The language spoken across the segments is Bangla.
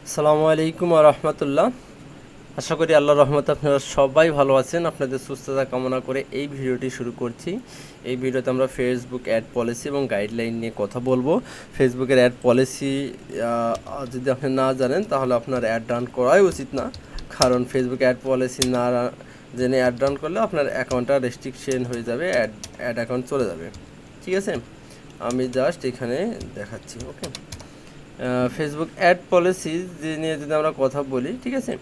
আসসালামু আলাইকুম ওয়া রাহমাতুল্লাহ। আশা করি আল্লাহর রহমতে আপনারা সবাই ভালো আছেন। আপনাদের সুস্থতা কামনা করে এই ভিডিওটি শুরু করছি। এই ভিডিওতে আমরা ফেসবুক অ্যাড পলিসি এবং গাইডলাইন নিয়ে কথা বলবো। ফেসবুকের অ্যাড পলিসি যদি আপনি না জানেন তাহলে আপনার অ্যাড রান করাই উচিত না, কারণ ফেসবুক অ্যাড পলিসি না জেনে অ্যাড রান করলে আপনার অ্যাকাউন্টটা রেস্ট্রিকশন হয়ে যাবে, অ্যাড অ্যাকাউন্ট চলে যাবে। ঠিক আছে, আমি জাস্ট এখানে দেখাচ্ছি। ওকে, ফেসবুক অ্যাড পলিসি নিয়ে যদি আমরা কথা বলি, ঠিক আছে,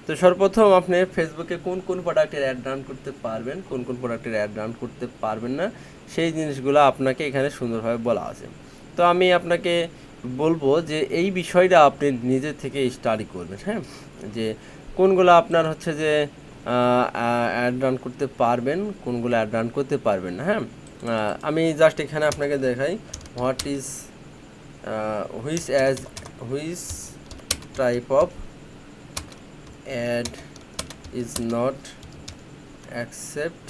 তো সর্বপ্রথম আপনি ফেসবুকে কোন কোন প্রোডাক্টের অ্যাড রান করতে পারবেন, কোন কোন প্রোডাক্টের অ্যাড রান করতে পারবেন না, সেই জিনিসগুলো আপনাকে এখানে সুন্দরভাবে বলা আছে। তো আমি আপনাকে বলবো যে এই বিষয়টা আপনি নিজে থেকে স্টাডি করবেন। হ্যাঁ, যে কোনগুলো আপনার হচ্ছে যে অ্যাড রান করতে পারবেন, কোনগুলো অ্যাড রান করতে পারবেন না। হ্যাঁ, আমি জাস্ট এখানে আপনাকে দেখাই what is which type of ad is not accept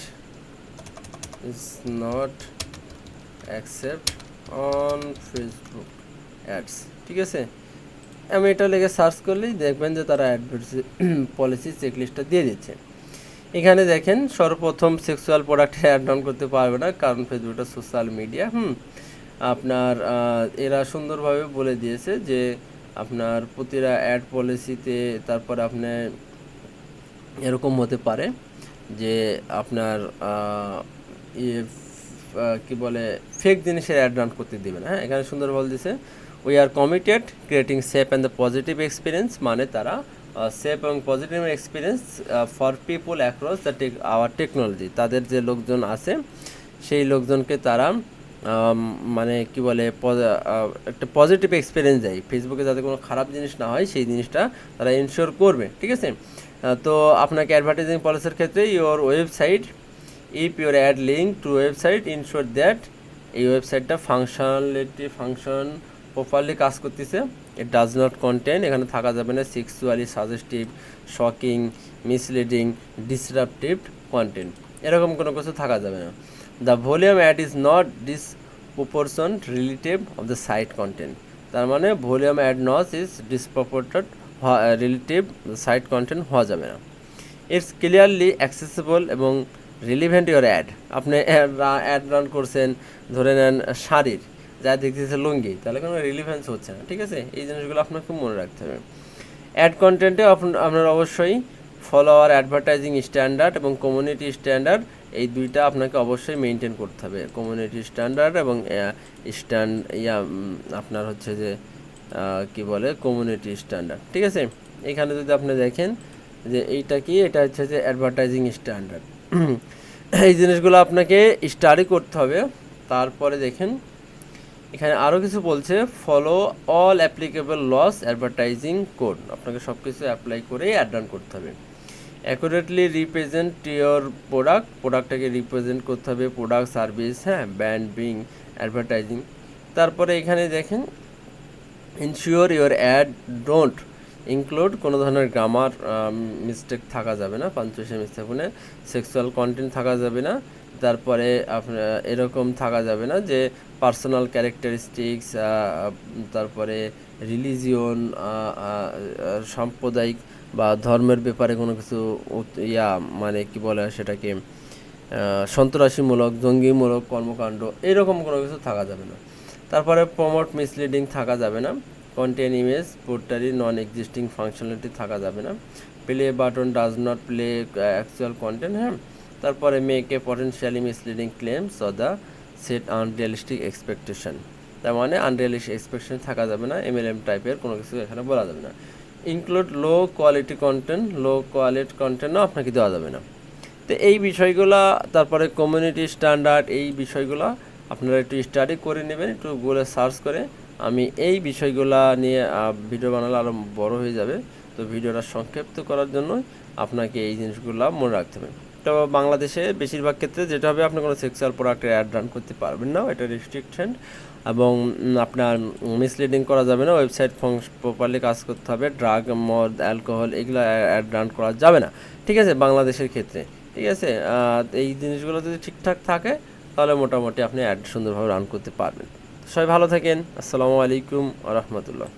on Facebook ads। ঠিক আছে, আমি এটা লেগে সার্চ করলেই দেখবেন যে তারা পলিসি চেকলিস্টটা দিয়ে দিচ্ছে। এখানে দেখেন সর্বপ্রথম সেক্সুয়াল প্রোডাক্ট অ্যাড ডাউন করতে পারবে না, কারণ ফেসবুকটা সোশ্যাল মিডিয়া। আপনার এরা সুন্দরভাবে বলে দিয়েছে যে আপনার প্রতিটা অ্যাড পলিসিতে তারপরে আপনার এরকম হতে পারে যে আপনার কি বলে ফেক জিনিসের অ্যাড রান করতে দেবে না। হ্যাঁ, এখানে সুন্দর বলে দিয়েছে we are committed creating safe and the positive experience, মানে তারা সেফ এবং positive experience for people across the our technology. তাদের যে লোকজন আছে সেই লোকজনকে তারা মানে কি বলে একটা পজিটিভ এক্সপিরিয়েন্স দেয় ফেসবুকে, যাতে কোনো খারাপ জিনিস না হয় সেই জিনিসটা তারা ইনশিওর করবে। ঠিক আছে, তো আপনাকে অ্যাডভার্টাইজিং পলিসির ক্ষেত্রে your website if your add link to website ensure that এই ওয়েবসাইটটা ফাংশন প্রপারলি কাজ করতেছে। ইট ডাজ নট কন্টেন্ট, এখানে থাকা যাবে না sexually suggestive, shocking, misleading, disruptive content, এরকম কোনো কিছু থাকা যাবে না। The volume ad is not disproportion relative of the site content, তার মানে volume ad not is disproportioned relative site content হওয়া যাবে না। ইটস ক্লিয়ারলি অ্যাক্সেসিবল এবং রিলিভেন্ট ইউর অ্যাড। আপনি অ্যাড রান করছেন, ধরে নেন শাড়ির, যা দেখতেছে লুঙ্গি, তাহলে কোনো রিলিভেন্স হচ্ছে না। ঠিক আছে, এই জিনিসগুলো আপনাকে মনে রাখতে হবে। অ্যাড কন্টেন্টে আপনার অবশ্যই ফলোয়ার অ্যাডভার্টাইজিং স্ট্যান্ডার্ড এবং কমিউনিটি স্ট্যান্ডার্ড, এই দুইটা আপনাকে অবশ্যই মেনটেন করতে হবে। কমিউনিটি স্ট্যান্ডার্ড এবং আপনার হচ্ছে যে কি বলে কমিউনিটি স্ট্যান্ডার্ড। ঠিক আছে, এখানে যদি আপনি দেখেন যে এইটা কি, এটা হচ্ছে যে অ্যাডভার্টাইজিং স্ট্যান্ডার্ড। এই জিনিসগুলো আপনাকে স্টাডি করতে হবে। তারপরে দেখেন এখানে আরও কিছু বলছে, follow all applicable laws advertising code, আপনাকে সব কিছু অ্যাপ্লাই করে অ্যাড রান করতে হবে। অ্যাকুরেটলি রিপ্রেজেন্ট ইয়োর প্রোডাক্টটাকে রিপ্রেজেন্ট করতে হবে, প্রোডাক্ট সার্ভিস, হ্যাঁ, ব্র্যান্ড বিং অ্যাডভার্টাইজিং। তারপরে এখানে দেখেন ensure your ad don't include, কোনো ধরনের গ্রামার মিস্টেক থাকা যাবে না, পাঞ্চুয়েশন মিস্টেক মানে সেক্সুয়াল কন্টেন্ট থাকা যাবে না। তারপরে আপনার এরকম থাকা যাবে না যে পার্সোনাল ক্যারেক্টারিস্টিক্স, তারপরে রিলিজিয়ন, সাম্প্রদায়িক বা ধর্মের ব্যাপারে কোনো কিছু মানে কি বলে সেটাকে সন্ত্রাসীমূলক, জঙ্গিমূলক কর্মকাণ্ড, এরকম কোনো কিছু থাকা যাবে না। তারপরে প্রমোট মিসলিডিং থাকা যাবে না। কন্টেন ইমেজ পোর্টারি নন এক্সিস্টিং ফাংশনালিটি থাকা যাবে না। Play button does not play actual content. হ্যাঁ, তারপরে make a potentially misleading claims or the set unrealistic expectation, তার মানে আনরিয়ালিস্টিক এক্সপেকটেশন থাকা যাবে না। এমএলএম টাইপের কোনো কিছু এখানে বলা যাবে না। ইনক্লুড লো কোয়ালিটি কন্টেন্টও আপনাকে দেওয়া যাবে না। তো এই বিষয়গুলো, তারপরে কমিউনিটি স্ট্যান্ডার্ড, এই বিষয়গুলো আপনারা একটু স্টাডি করে নেবেন, একটু গুগলে সার্চ করে। আমি এই বিষয়গুলো নিয়ে ভিডিও বানালে আরও বড় হয়ে যাবে, তো ভিডিওটা সংক্ষিপ্ত করার জন্য আপনাকে এই জিনিসগুলো মনে রাখতে হবে। তো বাংলাদেশে বেশিরভাগ ক্ষেত্রে যেটা হবে, আপনি কোনো সেক্সুয়াল প্রোডাক্টের অ্যাড রান করতে পারবেন না, এটা রেস্ট্রিকশন। এবং আপনার মিসলিডিং করা যাবে না, ওয়েবসাইট প্রপারলি কাজ করতে হবে, ড্রাগ, মদ, অ্যালকোহল এগুলো অ্যাড রান করা যাবে না। ঠিক আছে, বাংলাদেশের ক্ষেত্রে। ঠিক আছে, এই জিনিসগুলো যদি ঠিকঠাক থাকে তাহলে মোটামুটি আপনি অ্যাড সুন্দরভাবে রান করতে পারবেন। সবাই ভালো থাকেন। আসসালামু আলাইকুম ওয়া রাহমাতুল্লাহ।